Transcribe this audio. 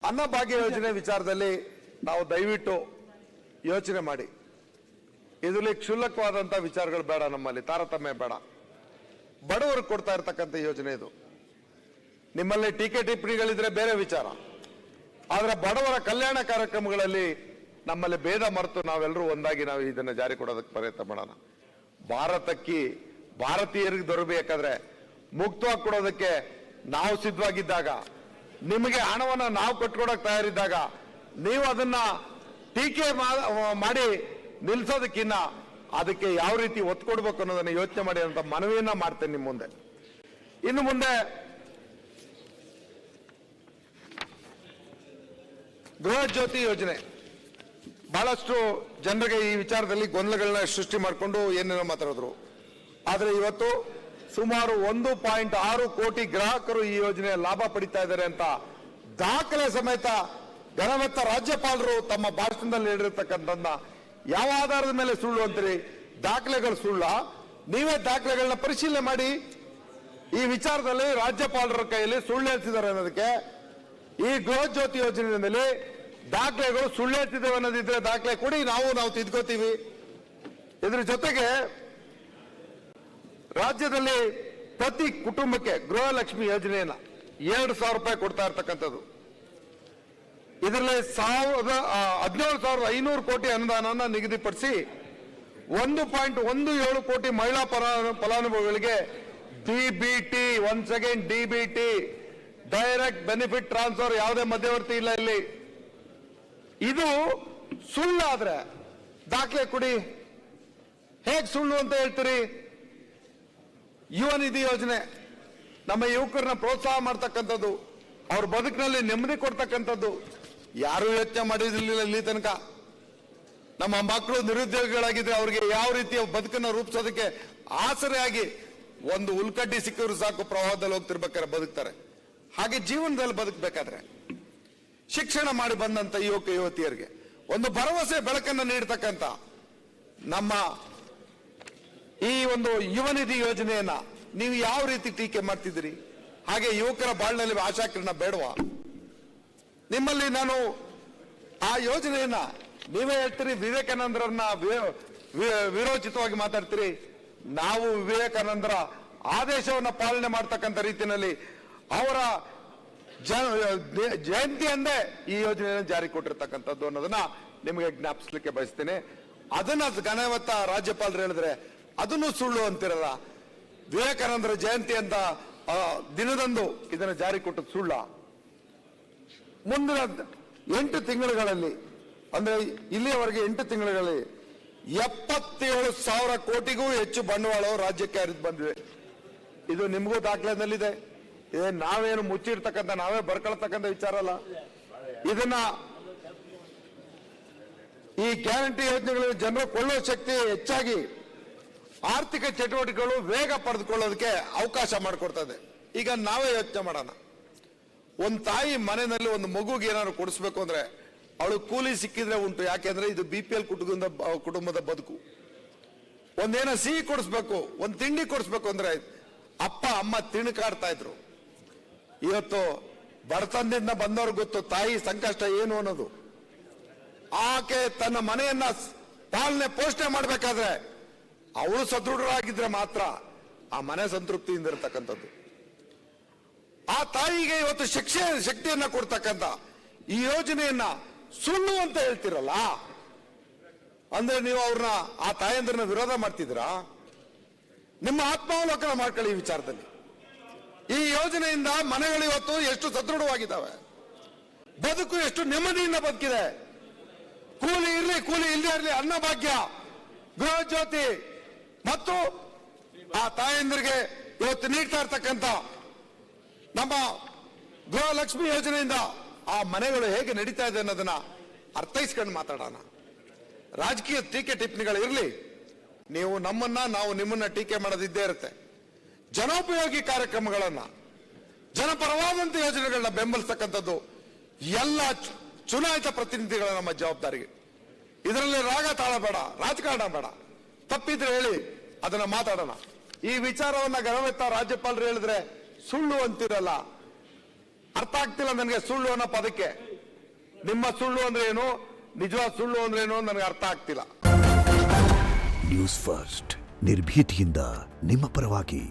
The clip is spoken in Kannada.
ಅನ್ನಭಾಗ್ಯ ಯೋಜನೆ ವಿಚಾರದಲ್ಲಿ ನಾವು ದಯವಿಟ್ಟು ಯೋಚನೆ ಮಾಡಿ. ಇದರಲ್ಲಿ ಕ್ಷುಲ್ಲಕವಾದಂತ ವಿಚಾರಗಳು ಬೇಡ, ನಮ್ಮಲ್ಲಿ ತಾರತಮ್ಯ ಬೇಡ. ಬಡವರು ಕೊಡ್ತಾ ಇರ್ತಕ್ಕಂಥ ಯೋಜನೆ ಇದು. ನಿಮ್ಮಲ್ಲಿ ಟೀಕೆ ಟಿಪ್ಪಣಿಗಳಿದ್ರೆ ಬೇರೆ ವಿಚಾರ, ಆದ್ರೆ ಬಡವರ ಕಲ್ಯಾಣ ಕಾರ್ಯಕ್ರಮಗಳಲ್ಲಿ ನಮ್ಮಲ್ಲಿ ಭೇದ ಮರೆತು ನಾವೆಲ್ಲರೂ ಒಂದಾಗಿ ನಾವು ಇದನ್ನ ಜಾರಿ ಕೊಡೋದಕ್ಕೆ ಪ್ರಯತ್ನ ಮಾಡೋಣ. ಭಾರತೀಯರಿಗೆ ದೊರಕಬೇಕಾದ್ರೆ ಮುಕ್ತವಾಗಿ ಕೊಡೋದಕ್ಕೆ ನಾವು ಸಿದ್ಧವಾಗಿದ್ದಾಗ, ನಿಮಗೆ ಹಣವನ್ನ ನಾವು ಕಟ್ಕೊಡಕ್ ತಯಾರಿದ್ದಾಗ, ನೀವು ಅದನ್ನ ಟೀಕೆ ಮಾಡಿ ನಿಲ್ಸೋದಕ್ಕಿನ್ನ ಅದಕ್ಕೆ ಯಾವ ರೀತಿ ಒತ್ತು ಕೊಡ್ಬೇಕು ಅನ್ನೋದನ್ನ ಯೋಚನೆ ಮಾಡಿ ಅಂತ ಮನವಿಯನ್ನ ಮಾಡ್ತೇನೆ ನಿಮ್ಮ ಮುಂದೆ. ಇನ್ನು ಮುಂದೆ ಗೃಹ ಜ್ಯೋತಿ ಯೋಜನೆ ಬಹಳಷ್ಟು ಜನರಿಗೆ ಈ ವಿಚಾರದಲ್ಲಿ ಗೊಂದಲಗಳನ್ನ ಸೃಷ್ಟಿ ಮಾಡಿಕೊಂಡು ಏನೇನೋ ಮಾತಾಡಿದ್ರು. ಆದ್ರೆ ಇವತ್ತು ಸುಮಾರು 1.6 ಕೋಟಿ ಗ್ರಾಹಕರು ಈ ಯೋಜನೆಯ ಲಾಭ ಪಡಿತಾ ಇದ್ದಾರೆ ಅಂತ ದಾಖಲೆ ಸಮೇತ ಘನವೆತ್ತ ರಾಜ್ಯಪಾಲರು ತಮ್ಮ ಭಾಷಣದಲ್ಲಿ ಹೇಳಿರ್ತಕ್ಕಂಥದ್ದನ್ನ ಯಾವ ಆಧಾರದ ಮೇಲೆ ಸುಳ್ಳು ಅಂತೀರಿ? ದಾಖಲೆಗಳು ಸುಳ್ಳ? ನೀವೇ ದಾಖಲೆಗಳನ್ನ ಪರಿಶೀಲನೆ ಮಾಡಿ. ಈ ವಿಚಾರದಲ್ಲಿ ರಾಜ್ಯಪಾಲರ ಕೈಯಲ್ಲಿ ಸುಳ್ಳು ಹೇಳ್ತಿದ್ದಾರೆ ಅನ್ನೋದಕ್ಕೆ ಈ ಗೃಹ ಜ್ಯೋತಿ ಯೋಜನೆಯಲ್ಲಿ ದಾಖಲೆಗಳು ಸುಳ್ಳು ಹೇಳ್ತಿದ್ದೇವೆ ಅನ್ನೋದಿದ್ರೆ ದಾಖಲೆ ಕೊಡಿ, ನಾವು ತಿದ್ಕೋತೀವಿ. ಇದ್ರ ಜೊತೆಗೆ ರಾಜ್ಯದಲ್ಲಿ ಪ್ರತಿ ಕುಟುಂಬಕ್ಕೆ ಗೃಹಲಕ್ಷ್ಮಿ ಯೋಜನೆಯನ್ನ 2,000 ರೂಪಾಯಿ ಕೊಡ್ತಾ ಇರ್ತಕ್ಕಂಥದ್ದು. ಇದರಲ್ಲಿ 17,500 ಕೋಟಿ ಅನುದಾನವನ್ನು ನಿಗದಿಪಡಿಸಿ 1.17 ಕೋಟಿ ಮಹಿಳಾ ಫಲಾನುಭವಿಗಳಿಗೆ DBT, once again DBT, direct benefit transfer, ಯಾವುದೇ ಮಧ್ಯವರ್ತಿ ಇಲ್ಲ ಇಲ್ಲಿ. ಇದು ಸುಳ್ಳಾದ್ರೆ ದಾಖಲೆ ಕೊಡಿ. ಹೇಗೆ ಸುಳ್ಳು ಅಂತ ಹೇಳ್ತೀರಿ? ಯುವ ನಿಧಿ ಯೋಜನೆ ನಮ್ಮ ಯುವಕರನ್ನ ಪ್ರೋತ್ಸಾಹ ಮಾಡ್ತಕ್ಕಂಥದ್ದು, ಅವ್ರ ಬದುಕಿನಲ್ಲಿ ನೆಮ್ಮದಿ ಕೊಡ್ತಕ್ಕಂಥದ್ದು ಯಾರು ಯೋಚನೆ ಮಾಡಿರಲಿಲ್ಲ ಇಲ್ಲಿ ತನಕ. ನಮ್ಮ ಮಕ್ಕಳು ನಿರುದ್ಯೋಗಿಗಳಾಗಿದ್ರೆ ಅವ್ರಿಗೆ ಯಾವ ರೀತಿಯ ಬದುಕನ್ನು ರೂಪಿಸೋದಕ್ಕೆ ಆಸರೆಯಾಗಿ ಒಂದು ಉಲ್ಕಡ್ಡಿ ಸಿಕ್ಕಿದ್ರು ಸಾಕು, ಪ್ರವಾಹದಲ್ಲಿ ಹೋಗ್ತಿರ್ಬೇಕಾದ್ರೆ ಬದುಕ್ತಾರೆ. ಹಾಗೆ ಜೀವನದಲ್ಲಿ ಬದುಕಬೇಕಾದ್ರೆ ಶಿಕ್ಷಣ ಮಾಡಿ ಬಂದಂತ ಯುವಕ ಯುವತಿಯರಿಗೆ ಒಂದು ಭರವಸೆ ಬೆಳಕನ್ನು ನೀಡತಕ್ಕಂತ ನಮ್ಮ ಈ ಒಂದು ಯುವ ನಿಧಿ ಯೋಜನೆಯನ್ನ ನೀವು ಯಾವ ರೀತಿ ಟೀಕೆ ಮಾಡ್ತಿದ್ದೀರಿ? ಹಾಗೆ ಯುವಕರ ಬಾಳಿನಲ್ಲಿ ಆಶಾಕಿರಣ ಬೇಡವಾ? ನಿಮ್ಮಲ್ಲಿ ನಾನು ಆ ಯೋಜನೆಯನ್ನ ನೀವೇ ಹೇಳ್ತೀರಿ, ವಿವೇಕಾನಂದರನ್ನ ವಿರೋಚಿತವಾಗಿ ಮಾತಾಡ್ತೀರಿ. ನಾವು ವಿವೇಕಾನಂದರ ಆದೇಶವನ್ನ ಪಾಲನೆ ಮಾಡ್ತಕ್ಕಂಥ ರೀತಿಯಲ್ಲಿ ಅವರ ಜಯಂತಿ ಅಂದೇ ಈ ಯೋಜನೆಯನ್ನು ಜಾರಿ ಕೊಟ್ಟಿರ್ತಕ್ಕಂಥದ್ದು ಅನ್ನೋದನ್ನ ನಿಮಗೆ ಜ್ಞಾಪಿಸ್ಲಿಕ್ಕೆ ಬಯಸ್ತೇನೆ. ಅದನ್ನ ಘನವತ್ತ ರಾಜ್ಯಪಾಲರು ಹೇಳಿದ್ರೆ ಅದನ್ನು ಸುಳ್ಳು ಅಂತಿರಲ್ಲ. ವಿವೇಕಾನಂದರ ಜಯಂತಿ ಅಂತ ದಿನದಂದು ಇದನ್ನು ಜಾರಿ ಕೊಟ್ಟದ್ದು ಸುಳ್ಳ? ಮುಂದಿನ 8 ತಿಂಗಳುಗಳಲ್ಲಿ, ಅಂದ್ರೆ ಇಲ್ಲಿಯವರೆಗೆ 8 ತಿಂಗಳುಗಳಲ್ಲಿ 77,000 ಕೋಟಿಗೂ ಹೆಚ್ಚು ಬಂಡವಾಳವು ರಾಜ್ಯಕ್ಕೆ ಹರಿದು ಬಂದಿವೆ. ಇದು ನಿಮಗೂ ದಾಖಲೆನಲ್ಲಿದೆ. ನಾವೇನು ಮುಚ್ಚಿರ್ತಕ್ಕಂಥ, ನಾವೇ ಬರ್ಕೊಳ್ತಕ್ಕಂಥ ವಿಚಾರ ಅಲ್ಲ. ಇದನ್ನ ಈ ಗ್ಯಾರಂಟಿ ಯೋಜನೆಗಳಲ್ಲಿ ಜನರು ಕೊಳ್ಳುವ ಶಕ್ತಿ ಹೆಚ್ಚಾಗಿ ಆರ್ಥಿಕ ಚಟುವಟಿಕೆಗಳು ವೇಗ ಪಡೆದುಕೊಳ್ಳೋದಕ್ಕೆ ಅವಕಾಶ ಮಾಡಿಕೊಡ್ತದೆ. ಈಗ ನಾವೇ ಯೋಚನೆ ಮಾಡೋಣ. ಒಂದು ತಾಯಿ ಮನೆಯಲ್ಲಿ ಒಂದು ಮಗುಗೆ ಏನಾದ್ರು ಕೊಡಿಸ್ಬೇಕು ಅಂದ್ರೆ ಅವಳು ಕೂಲಿ ಸಿಕ್ಕಿದ್ರೆ ಉಂಟು. ಯಾಕೆಂದ್ರೆ ಇದು BPL ಕುಟುಂಬದ ಬದುಕು. ಒಂದೇನೋ ಸಿಹಿ ಕೊಡಿಸ್ಬೇಕು, ಒಂದು ತಿಂಡಿ ಕೊಡಿಸ್ಬೇಕು ಅಂದ್ರೆ ಅಪ್ಪ ಅಮ್ಮ ತಿಣುಕಾಡ್ತಾ ಇದ್ರು. ಇವತ್ತು ಬಡತನದಿಂದ ಬಂದವ್ರಿಗೆ ಗೊತ್ತು ತಾಯಿ ಸಂಕಷ್ಟ ಏನು ಅನ್ನೋದು. ಆಕೆ ತನ್ನ ಮನೆಯನ್ನ ಪಾಲನೆ ಪೋಷಣೆ ಮಾಡಬೇಕಾದ್ರೆ ಅವಳು ಸದೃಢರಾಗಿದ್ರೆ ಮಾತ್ರ ಆ ಮನೆ ಸಂತೃಪ್ತಿಯಿಂದ ಇರತಕ್ಕಂಥದ್ದು. ಆ ತಾಯಿಗೆ ಇವತ್ತು ಶಕ್ತಿಯನ್ನ ಕೊಡ್ತಕ್ಕಂಥ ಈ ಯೋಜನೆಯನ್ನ ಸುಳ್ಳು ಅಂತ ಹೇಳ್ತಿರಲ್ಲ, ಅಂದ್ರೆ ನೀವು ಅವ್ರನ್ನ, ಆ ತಾಯಂದ್ರನ್ನ ವಿರೋಧ ಮಾಡ್ತಿದ್ದೀರಾ? ನಿಮ್ಮ ಆತ್ಮಾವಲೋಕನ ಮಾಡ್ಕೊಳ್ಳಿ ಈ ವಿಚಾರದಲ್ಲಿ. ಈ ಯೋಜನೆಯಿಂದ ಮನೆಗಳು ಇವತ್ತು ಎಷ್ಟು ಸದೃಢವಾಗಿದ್ದಾವೆ, ಬದುಕು ಎಷ್ಟು ನೆಮ್ಮದಿಯಿಂದ ಬದುಕಿದೆ. ಕೂಲಿ ಇರಲಿ, ಕೂಲಿ ಇಲ್ಲದೆ ಇರಲಿ, ಅನ್ನಭಾಗ್ಯ, ಗೃಹ ಜ್ಯೋತಿ ಮತ್ತು ಆ ತಾಯಂದ್ರಿಗೆ ಇವತ್ತು ನೀಡ್ತಾ ಇರ್ತಕ್ಕಂಥ ನಮ್ಮ ಗೃಹಲಕ್ಷ್ಮಿ ಯೋಜನೆಯಿಂದ ಆ ಮನೆಗಳು ಹೇಗೆ ನಡೀತಾ ಇದೆ ಅನ್ನೋದನ್ನ ಅರ್ಥೈಸ್ಕೊಂಡು ಮಾತಾಡೋಣ. ರಾಜಕೀಯ ಟೀಕೆ ಟಿಪ್ಪಣಿಗಳು ಇರಲಿ, ನೀವು ನಮ್ಮನ್ನ, ನಾವು ನಿಮ್ಮನ್ನ ಟೀಕೆ ಮಾಡೋದಿದ್ದೇ ಇರುತ್ತೆ. ಜನೋಪಯೋಗಿ ಕಾರ್ಯಕ್ರಮಗಳನ್ನ, ಜನಪರವಾದಂತ ಯೋಜನೆಗಳನ್ನ ಬೆಂಬಲಿಸತಕ್ಕಂಥದ್ದು ಎಲ್ಲ ಚುನಾಯಿತ ಪ್ರತಿನಿಧಿಗಳ ನಮ್ಮ ಜವಾಬ್ದಾರಿಗೆ. ಇದರಲ್ಲಿ ರಾಗ ತಾಳ ಬೇಡ, ರಾಜಕಾರಣ ಬೇಡ. ತಪ್ಪಿದ್ರೆ ಹೇಳಿ, ಅದನ್ನ ಮಾತಾಡೋಣ. ಈ ವಿಚಾರವನ್ನ ಘನವೆತ್ತ ರಾಜ್ಯಪಾಲರು ಹೇಳಿದ್ರೆ ಸುಳ್ಳು ಅಂತಿರಲ್ಲ, ಅರ್ಥ ಆಗ್ತಿಲ್ಲ ನನಗೆ ಸುಳ್ಳು ಅನ್ನೋ ಪದಕ್ಕೆ. ನಿಮ್ಮ ಸುಳ್ಳು ಅಂದ್ರೆ ಏನು, ನಿಜವಾದ ಸುಳ್ಳು ಅಂದ್ರೆ ಏನು ನನಗೆ ಅರ್ಥ ಆಗ್ತಿಲ್ಲ. ನ್ಯೂಸ್ ಫಸ್ಟ್ ನಿರ್ಭೀತಿಯಿಂದ ನಿಮ್ಮ ಪರವಾಗಿ.